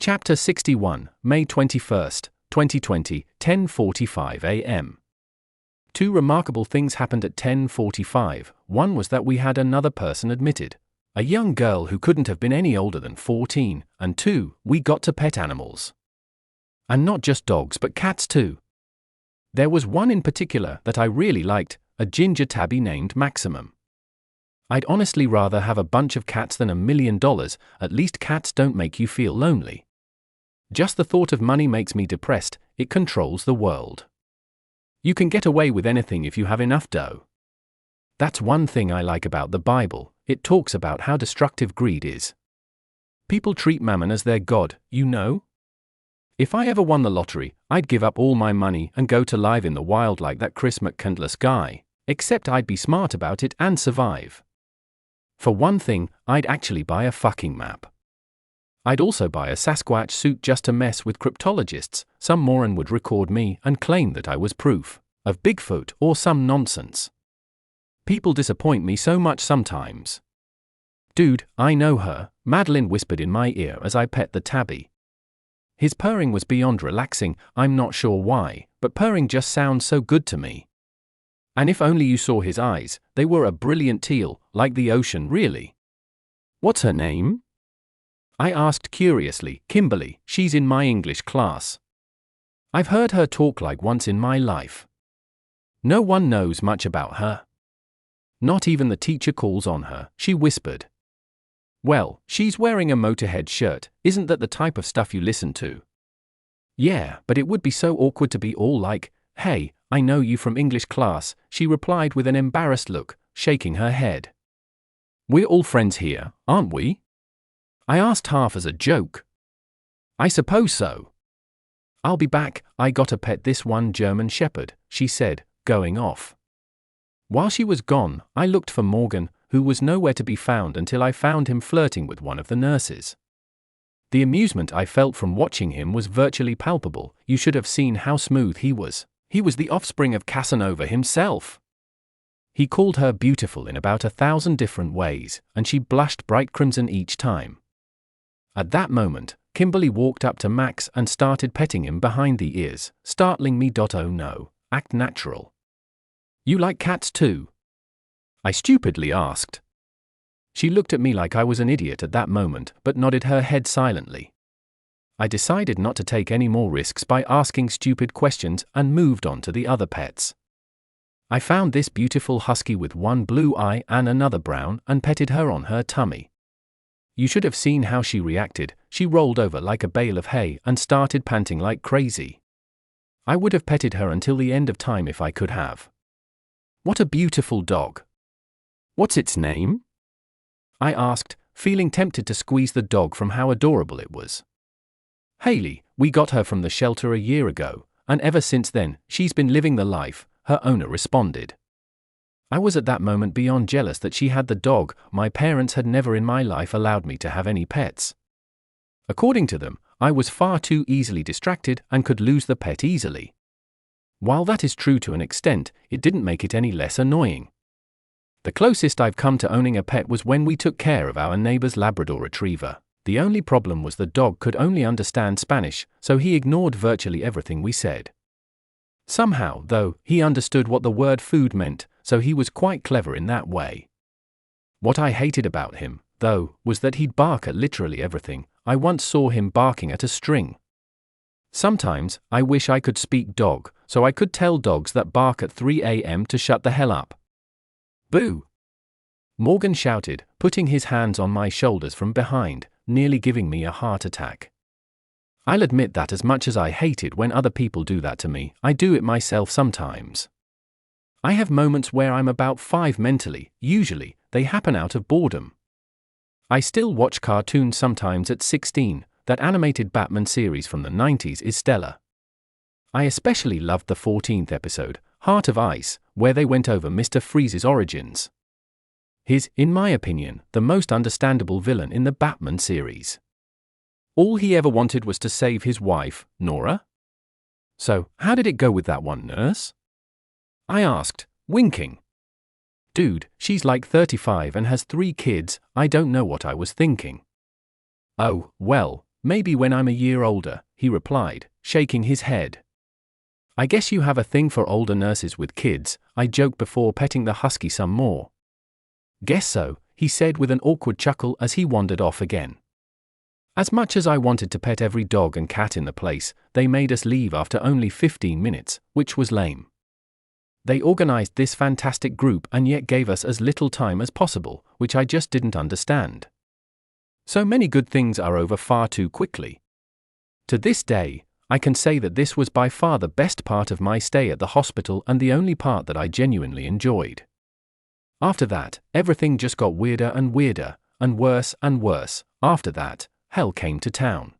Chapter 61, May 21st, 2020, 10:45 a.m. Two remarkable things happened at 10:45. One was that we had another person admitted, a young girl who couldn't have been any older than 14, and two, we got to pet animals. And not just dogs but cats too. There was one in particular that I really liked, a ginger tabby named Maximum. I'd honestly rather have a bunch of cats than $1 million, at least cats don't make you feel lonely. Just the thought of money makes me depressed, it controls the world. You can get away with anything if you have enough dough. That's one thing I like about the Bible, it talks about how destructive greed is. People treat mammon as their god, you know? If I ever won the lottery, I'd give up all my money and go to live in the wild like that Chris McCandless guy, except I'd be smart about it and survive. For one thing, I'd actually buy a fucking map. I'd also buy a Sasquatch suit just to mess with cryptologists. Some moron would record me and claim that I was proof of Bigfoot or some nonsense. People disappoint me so much sometimes. Dude, I know her, Madeline whispered in my ear as I pet the tabby. His purring was beyond relaxing, I'm not sure why, but purring just sounds so good to me. And if only you saw his eyes, they were a brilliant teal, like the ocean really. What's her name? I asked curiously. Kimberly, she's in my English class. I've heard her talk like once in my life. No one knows much about her. Not even the teacher calls on her, she whispered. Well, she's wearing a Motorhead shirt, isn't that the type of stuff you listen to? Yeah, but it would be so awkward to be all like, hey, I know you from English class, she replied with an embarrassed look, shaking her head. We're all friends here, aren't we? I asked half as a joke. I suppose so. I'll be back, I gotta pet this one German shepherd, she said, going off. While she was gone, I looked for Morgan, who was nowhere to be found until I found him flirting with one of the nurses. The amusement I felt from watching him was virtually palpable. You should have seen how smooth he was. He was the offspring of Casanova himself. He called her beautiful in about 1,000 different ways, and she blushed bright crimson each time. At that moment, Kimberly walked up to Max and started petting him behind the ears, startling me. Oh no, act natural. You like cats too? I stupidly asked. She looked at me like I was an idiot at that moment, but nodded her head silently. I decided not to take any more risks by asking stupid questions and moved on to the other pets. I found this beautiful husky with one blue eye and another brown and petted her on her tummy. You should have seen how she reacted. She rolled over like a bale of hay and started panting like crazy. I would have petted her until the end of time if I could have. What a beautiful dog. What's its name? I asked, feeling tempted to squeeze the dog from how adorable it was. Haley, we got her from the shelter a year ago, and ever since then, she's been living the life, her owner responded. I was at that moment beyond jealous that she had the dog. My parents had never in my life allowed me to have any pets. According to them, I was far too easily distracted and could lose the pet easily. While that is true to an extent, it didn't make it any less annoying. The closest I've come to owning a pet was when we took care of our neighbor's Labrador retriever. The only problem was the dog could only understand Spanish, so he ignored virtually everything we said. Somehow, though, he understood what the word food meant, so he was quite clever in that way. What I hated about him, though, was that he'd bark at literally everything. I once saw him barking at a string. Sometimes, I wish I could speak dog, so I could tell dogs that bark at 3 a.m. to shut the hell up. Boo! Morgan shouted, putting his hands on my shoulders from behind, nearly giving me a heart attack. I'll admit that as much as I hate it when other people do that to me, I do it myself sometimes. I have moments where I'm about 5 mentally, usually, they happen out of boredom. I still watch cartoons sometimes at 16, that animated Batman series from the 90s is stellar. I especially loved the 14th episode, Heart of Ice, where they went over Mr. Freeze's origins. He's, in my opinion, the most understandable villain in the Batman series. All he ever wanted was to save his wife, Nora. So, how did it go with that one nurse? I asked, winking. Dude, she's like 35 and has 3 kids, I don't know what I was thinking. Oh, well, Maybe when I'm a year older, he replied, shaking his head. I guess you have a thing for older nurses with kids, I joked before petting the husky some more. Guess so, he said with an awkward chuckle as he wandered off again. As much as I wanted to pet every dog and cat in the place, they made us leave after only 15 minutes, which was lame. They organized this fantastic group and yet gave us as little time as possible, which I just didn't understand. So many good things are over far too quickly. To this day, I can say that this was by far the best part of my stay at the hospital and the only part that I genuinely enjoyed. After that, everything just got weirder and weirder, and worse and worse. After that, hell came to town.